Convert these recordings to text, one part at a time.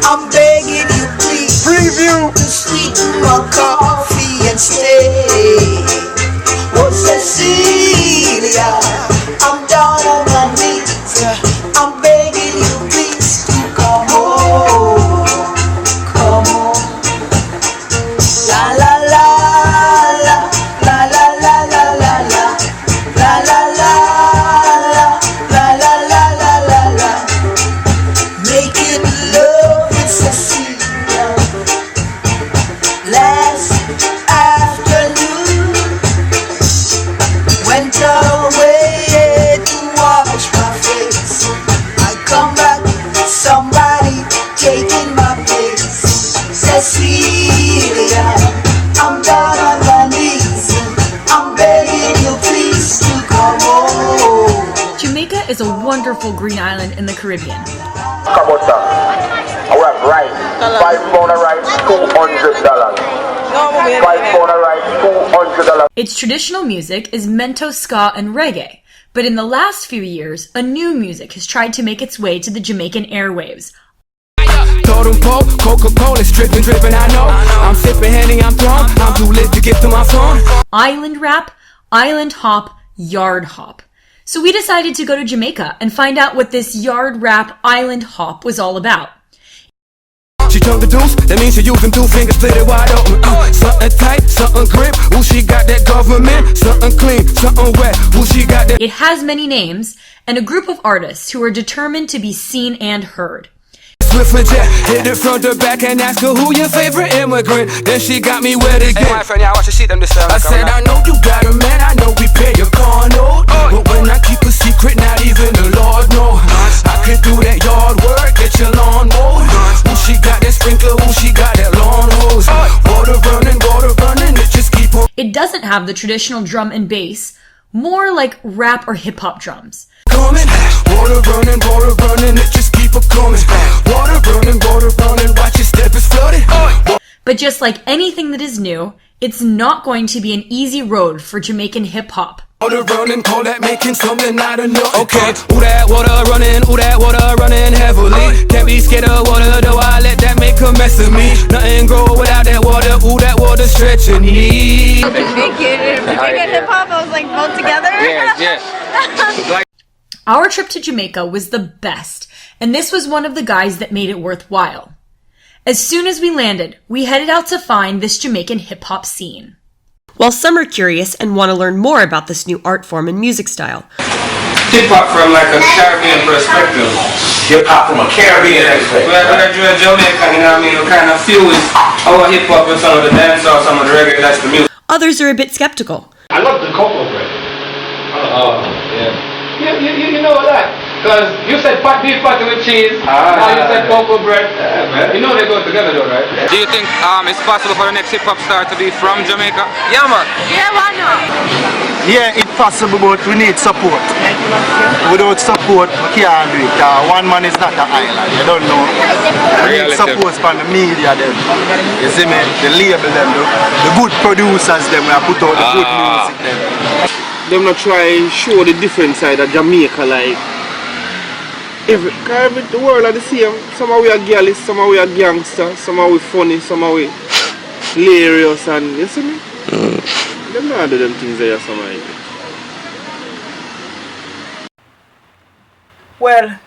I'm begging you please. Preview. To sweeten my coffee and stay. Oh Cecilia, I'm down on my knees. I'm begging you please to come home. Come home. La la la la la la la la la la la la la la la la la la la. Making love with Cecilia. Last afternoon, went away to wash my face. I come back, somebody taking my place. Cecilia, I'm down on my knees. I'm begging you please to come home. Jamaica is a wonderful green island in the Caribbean. Kabota. I have rice. 5 pound of rice, $200. 5 pound of rice, $200. Its traditional music is mento, ska, and reggae, but in the last few years, a new music has tried to make its way to the Jamaican airwaves. Totem pole, Coca-Cola, dripping, I know. I'm sipping Henny, I'm drunk, I'm too lit to get to my phone. Island rap, island hop, yard hop. So we decided to go to Jamaica and find out what this yard rap island hop was all about. She tongue the deuce, that means she using 2 fingers, split it wide open. Something tight, something grip, ooh, she got that government. Something clean, something wet, ooh, she got that. It has many names and a group of artists who are determined to be seen and heard. Swift and jet, hit it front to back and ask her who your favorite immigrant. Then she got me wet again. Hey, my friend, yeah, I watch you see them this time. I said, I know you got a man, I know we pay your car note. But when I keep a secret, not even the Lord know. I could do that yard work, get your lawn mowed. Who she got that sprinkler, who she got that lawn hose. Water running, it just keep on. It doesn't have the traditional drum and bass, more like rap or hip-hop drums. Coming, water running, it just keep on coming. Water running, watch your step is flooded. But just like anything that is new, it's not going to be an easy road for Jamaican hip-hop. Water running, call that making something out of nothing. Okay, ooh that water running heavily. Can't be scared of water, though I let that make a mess of me. Nothing grow without that water stretching me. Thank you. Jamaican hip-hop, I was like both together. Yeah. Our trip to Jamaica was the best, and this was one of the guys that made it worthwhile. As soon as we landed, we headed out to find this Jamaican hip-hop scene. While some are curious and want to learn more about this new art form and music style. Hip-hop from like a Caribbean perspective. Hip-hop from a Caribbean perspective. When I do a Jamaican, you know what I mean, we kind of fuse our hip-hop with some of the dancehall, some of the reggae, that's the music. Others are a bit skeptical. I love the cocoa bread. Oh, yeah. You know that? Because you said beef patty with cheese, now you said cocoa bread. Yeah, you know they go together though, right? Do you think it's possible for the next hip-hop star to be from Jamaica? Yeah, man. Yeah, why not? Yeah, it's possible, but we need support. Without support, we can't do it. One man is not an island, you don't know. We need support from the media, them. You see me? The label, them, the good producers, them, we put out the good music, them. Them not try show the different side of Jamaica, like the world are the same. Some are we are girlish, some are we are gangster, some are we funny, some are we hilarious, and you see me? Them not do them things there, some are. Well,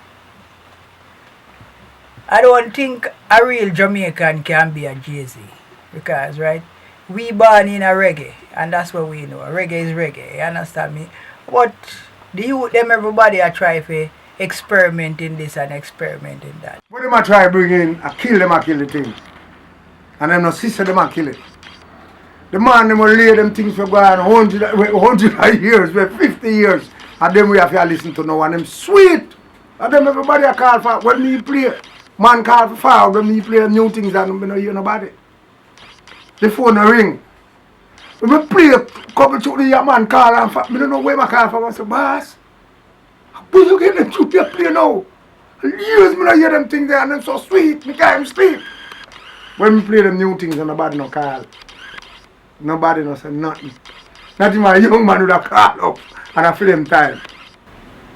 I don't think a real Jamaican can be a Jay-Z. Because, right, we born in a reggae, and that's what we know. Reggae is reggae, you understand me? But the youth, them everybody are try to experiment in this and experiment in that. What them a try bring in, I kill the thing. And them no sister them a kill it. The man them will lay them things for going 100 years, 50 years. And then we have to listen to now, and them sweet. And them everybody a call for, when me play, man call for fire, when me play new things and we don't hear nobody. The phone ring. When we play a couple to the man call and I don't know where my call from. I say, boss, where you get them to play now? Years me not hear them things there and them so sweet, me can't sleep. When we play them new things and nobody no call. Nobody no say nothing. Not even a young man would have called up and I feel them time.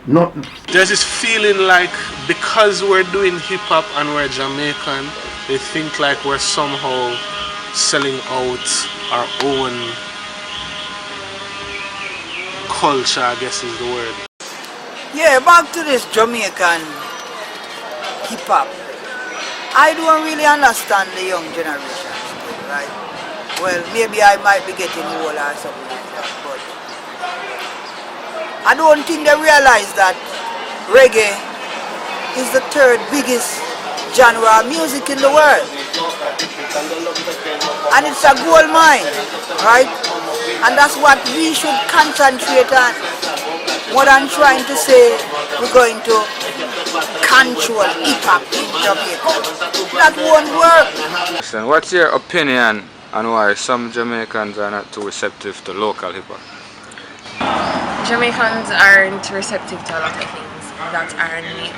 Nothing. There's this feeling like because we're doing hip hop and we're Jamaican, they think like we're somehow selling out our own culture, I guess is the word. Yeah, back to this Jamaican hip hop. I don't really understand the young generation still, right? Well, maybe I might be getting old or something like that, but I don't think they realize that reggae is the third biggest genre of music in the world. And it's a gold mine, right? And that's what we should concentrate on. More than trying to say we're going to control hip-hop in Jamaica. That won't work. So what's your opinion on why some Jamaicans are not too receptive to local hip-hop? Jamaicans aren't receptive to a lot of things that are new.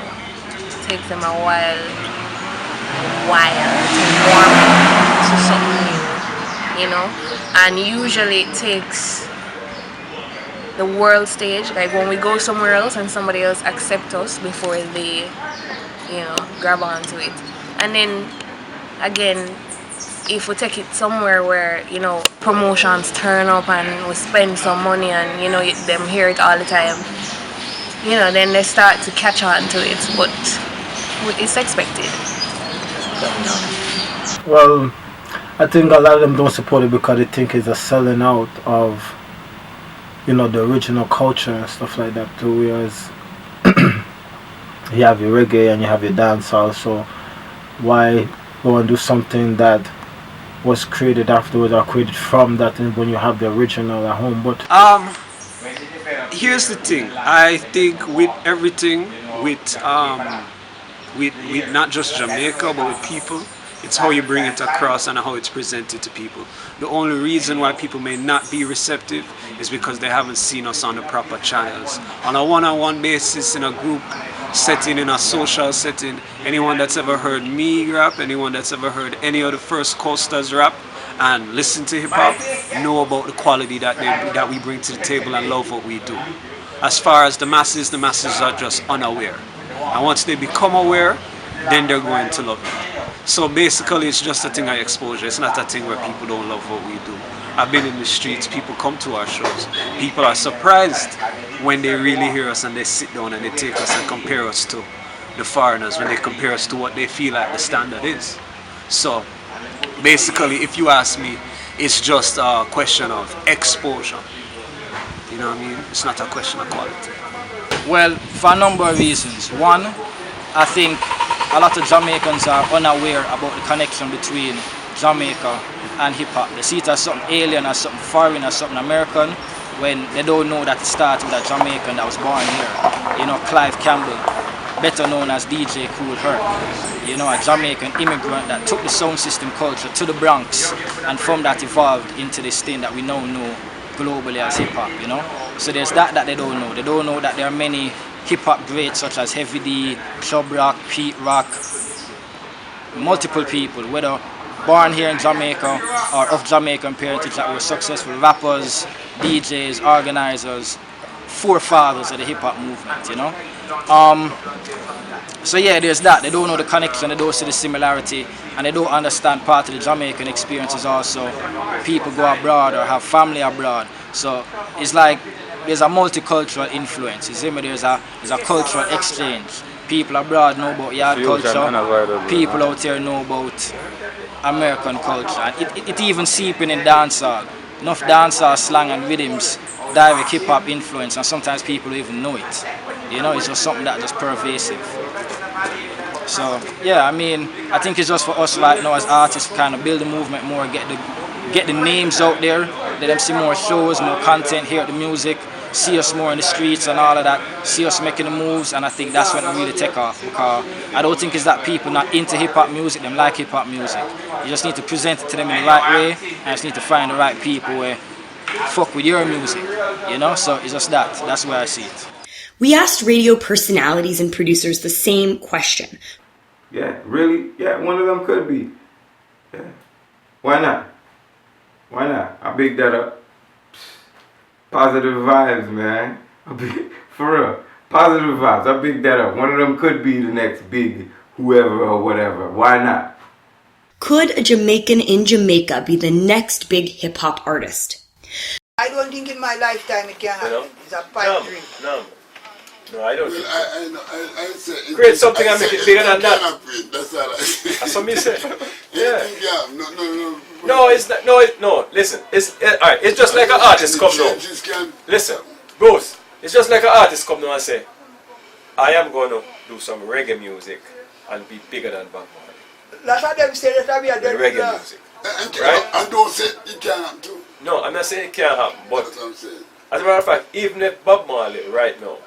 It takes them a while to warm up to something new, you know. And usually it takes the world stage, like when we go somewhere else and somebody else accept us before they, you know, grab onto it. And then again, if we take it somewhere where, you know, promotions turn up and we spend some money and, you know, them hear it all the time, you know, then they start to catch on to it, but it's expected. Well, I think a lot of them don't support it because they think it's a selling out of, you know, the original culture and stuff like that too, whereas you have your reggae and you have your dancehall, so why go and do something that was created afterwards or created from that and when you have the original at home? But here's the thing. I think with everything, with not just Jamaica but with people, it's how you bring it across and how it's presented to people. The only reason why people may not be receptive is because they haven't seen us on the proper channels. On a one-on-one basis, in a group setting, in a social setting, anyone that's ever heard me rap, anyone that's ever heard any of the First Coasters rap and listen to hip-hop, know about the quality that we bring to the table and love what we do. As far as the masses are just unaware. And once they become aware, then they're going to love it. So basically it's just a thing of exposure. It's not a thing where people don't love what we do. I've been in the streets, people come to our shows. People are surprised when they really hear us and they sit down and they take us and compare us to the foreigners, when they compare us to what they feel like the standard is. So basically, if you ask me, it's just a question of exposure. You know what I mean? It's not a question of quality. Well, for a number of reasons. One, I think a lot of Jamaicans are unaware about the connection between Jamaica and hip-hop. They see it as something alien, as something foreign, as something American, when they don't know that it started with a Jamaican that was born here. You know, Clive Campbell, better known as DJ Cool Herc. You know, a Jamaican immigrant that took the sound system culture to the Bronx, and from that evolved into this thing that we now know globally as hip-hop, you know. So there's that they don't know. They don't know that there are many hip-hop greats such as Heavy D, Club Rock, Pete Rock, multiple people, whether born here in Jamaica or of Jamaican parentage, that were successful rappers, DJs, organizers, forefathers of the hip-hop movement, you know. So yeah, there's that. They don't know the connection, they don't see the similarity, and they don't understand part of the Jamaican experience is also people go abroad or have family abroad. So it's like there's a multicultural influence. You see me? There's a cultural exchange. People abroad know about yard culture. People out here know about American culture. And it even seeping in dancehall. Enough dancehall slang and rhythms, direct hip hop influence, and sometimes people don't even know it. You know, it's just something that's just pervasive. So yeah, I mean, I think it's just for us right now as artists to kind of build the movement more, get the names out there, let them see more shows, more content, hear the music, see us more in the streets and all of that, see us making the moves, and I think that's when it really take off, because I don't think it's that people not into hip-hop music, them like hip-hop music. You just need to present it to them in the right way, and you just need to find the right people where fuck with your music, you know, so it's just that's where I see it. We asked radio personalities and producers the same question. Yeah, really? Yeah, one of them could be. Yeah. Why not? Why not? I big that up. Positive vibes, man. For real. Positive vibes. I picked that up. One of them could be the next big whoever or whatever. Why not? Could a Jamaican in Jamaica be the next big hip-hop artist? I don't think in my lifetime it can happen. It's a pipe dream. No, I don't. Well, I say create something and make it bigger than that. That's all I say. That's what me say. Yeah. No. No, it's not. No. Listen, alright. It's just like an artist come now. Listen, Bruce. It's just like an artist come now and say, I am going to do some reggae music and be bigger than Bob Marley. That's what them say. That's what we are doing. Reggae music. Right? And don't say it can't happen too. No, I'm not saying it can't happen, but that's what I'm saying. As a matter of fact, even if Bob Marley right now,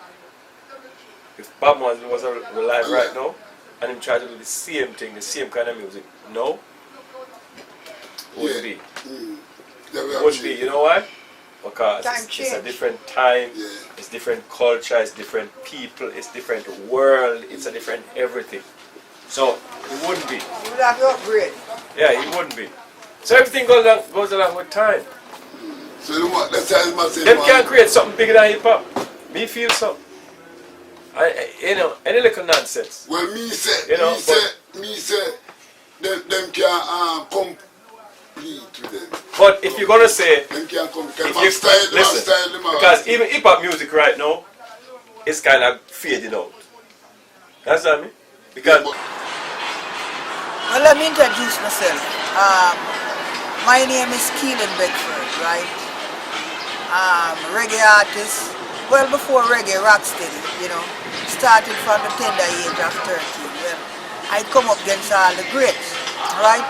if Bob Marley was alive right now, and him try to do the same thing, the same kind of music, no, wouldn't be. Wouldn't be. You know why? Because it's a different time, it's different culture, it's different people, it's different world, it's a different everything. So it wouldn't be. You would have to upgrade. Yeah, it wouldn't be. So everything goes along with time. So you know what? That's how I say. Them can't create something bigger than hip hop. Me feel so. Any little nonsense. Well, me say, them can't complete with them. But if you're gonna say, them can't come, listen, because even hip hop music right now is kind of fading out. That's what I mean. Because well, let me introduce myself. My name is Keelan Beckford, right? Reggae artist. Well, before reggae, rocksteady, started from the tender age of 13. Well, I come up against all the greats, right?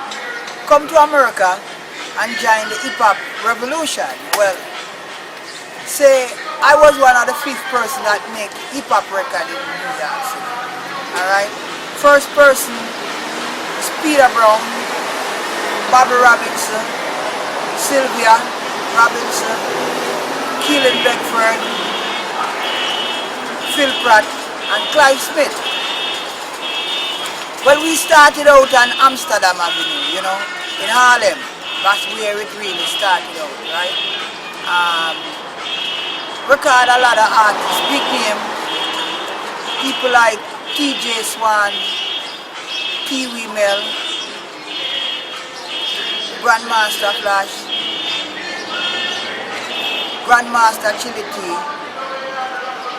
Come to America and join the hip-hop revolution. Well, say, I was one of the 5th person that make hip-hop record in New York City, alright? First person is Peter Brown, Bobby Robinson, Sylvia Robinson, Keelan Beckford, Phil Pratt, and Clive Smith. Well, we started out on Amsterdam Avenue, in Harlem. That's where it really started out, right? Record a lot of artists, big name, people like TJ Swan, Pee Wee Mel, Grandmaster Flash, Grandmaster Chili T,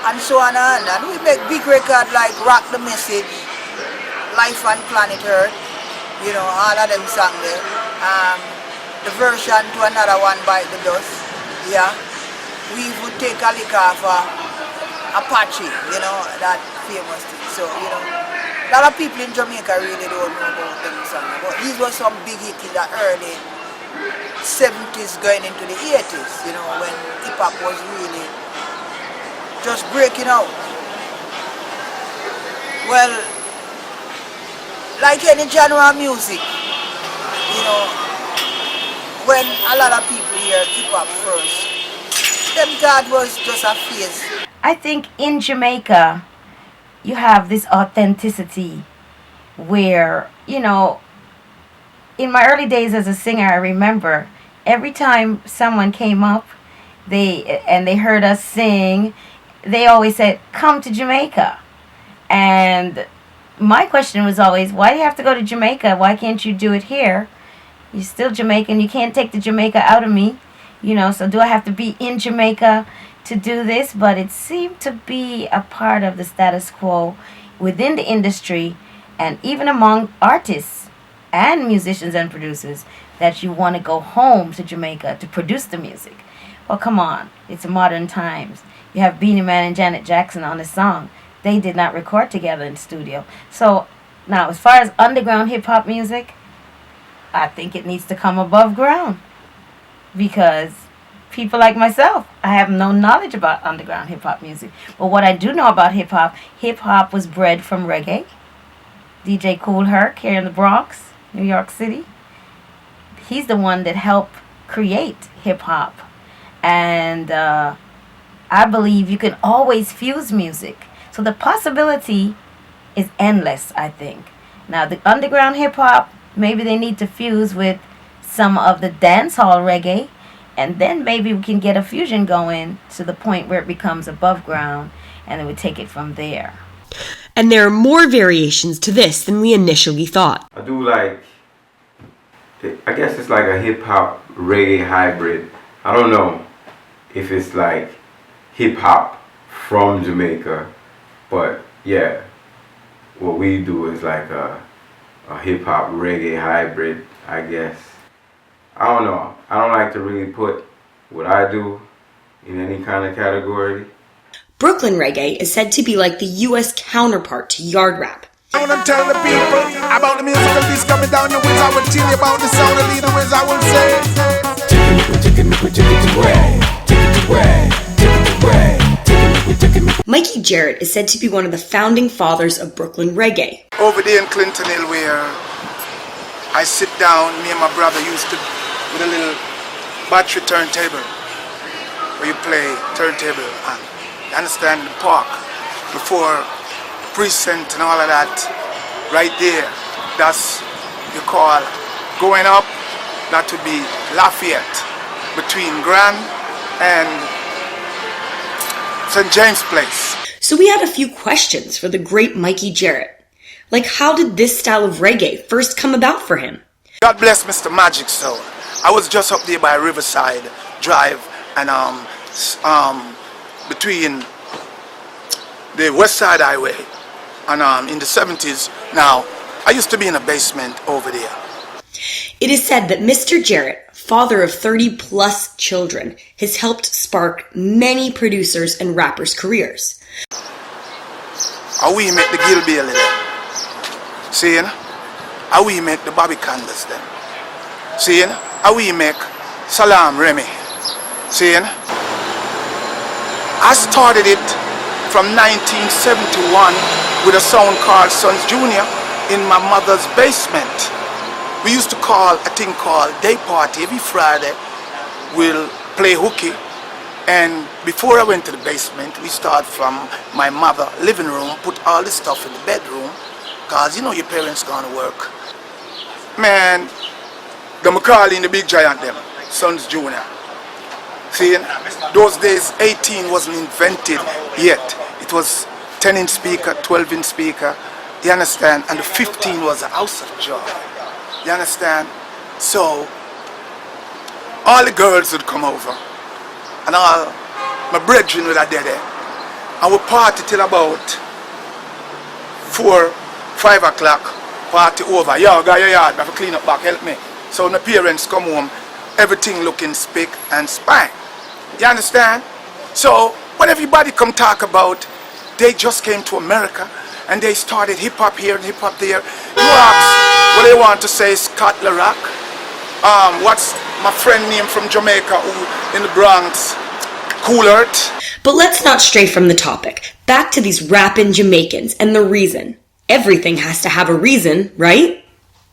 and so on and we make big records like Rock the Message, Life on Planet Earth, all of them songs there. The version to another one, Bite the Dust, yeah. We would take a lick off Apache, that famous thing. So, a lot of people in Jamaica really don't know about them songs. But these were some big hits in the early 70s going into the 80s, when hip-hop was really just breaking out. Well, like any genre of music, when a lot of people hear hip-hop first, them thought was just a phase. I think in Jamaica, you have this authenticity where, in my early days as a singer, I remember every time someone came up, they heard us sing, they always said, come to Jamaica. And my question was always, why do you have to go to Jamaica? Why can't you do it here? You're still Jamaican. You can't take the Jamaica out of me. So do I have to be in Jamaica to do this? But it seemed to be a part of the status quo within the industry and even among artists and musicians and producers that you want to go home to Jamaica to produce the music. Well, come on. It's modern times. You have Beanie Man and Janet Jackson on the song. They did not record together in the studio. So now, as far as underground hip-hop music, I think it needs to come above ground. Because people like myself, I have no knowledge about underground hip-hop music. But what I do know about hip-hop was bred from reggae. DJ Kool Herc here in the Bronx, New York City. He's the one that helped create hip-hop. And I believe you can always fuse music. So the possibility is endless, I think. Now, the underground hip-hop, maybe they need to fuse with some of the dancehall reggae And then maybe we can get a fusion going to the point where it becomes above ground, and then we take it from there. And there are more variations to this than we initially thought. I do like, I guess it's like a hip-hop reggae hybrid. I don't know if it's like hip-hop from Jamaica, but yeah, what we do is like a hip-hop reggae hybrid, I guess. I don't know. I don't like to really put what I do in any kind of category. Brooklyn reggae is said to be like the US counterpart to yard rap. I wanna tell the people about the musical beats coming down your ways. I will tell you about the sound of leader ways. I will say, Mikey Jarrett is said to be one of the founding fathers of Brooklyn reggae. over there in Clinton Hill, where I sit down, me and my brother used to, with a little battery turntable, where you play turntable, and you understand, the park, before precinct and all of that, right there, that's, you call, going up, that would be Lafayette, between Grand and St. James Place. So we had a few questions for the great Mikey Jarrett. Like, how did this style of reggae first come about for him? God bless Mr. Magic Soul. I was just up there by Riverside Drive and between the West Side Highway and in the 70s. Now, I used to be in a basement over there. It is said that Mr. Jarrett, father of 30 plus children, has helped spark many producers and rappers' careers. How we make the Gil Bailey then? See, how we make the Bobby Candace then? See, how we make Salam Remy? See, I started it from 1971 with a sound called Sons Junior in my mother's basement. We used to call a thing called Day Party. Every Friday we'll play hooky, and before I went to the basement, we start from my mother's living room, put all the stuff in the bedroom, cause you know your parents gone to work. Man, the Macaulay and the Big Giant them, Sons Junior. See, those days 18 wasn't invented yet. It was 10-inch speaker, 12-inch speaker, you understand? And the 15 was a house of joy, you understand? So, all the girls would come over, and all my brethren would have there. And we party till about 4, 5 o'clock, party over. Yo, go your yard, I have to clean up back, help me. So when my parents come home, everything looking spick and span. You understand? So when everybody come talk about they just came to America and they started hip hop here and hip hop there, you ask what they want to say, Scott LaRock. What's my friend name from Jamaica who in the Bronx? Cool Earth. But let's not stray from the topic. Back to these rapping Jamaicans and the reason. Everything has to have a reason, right?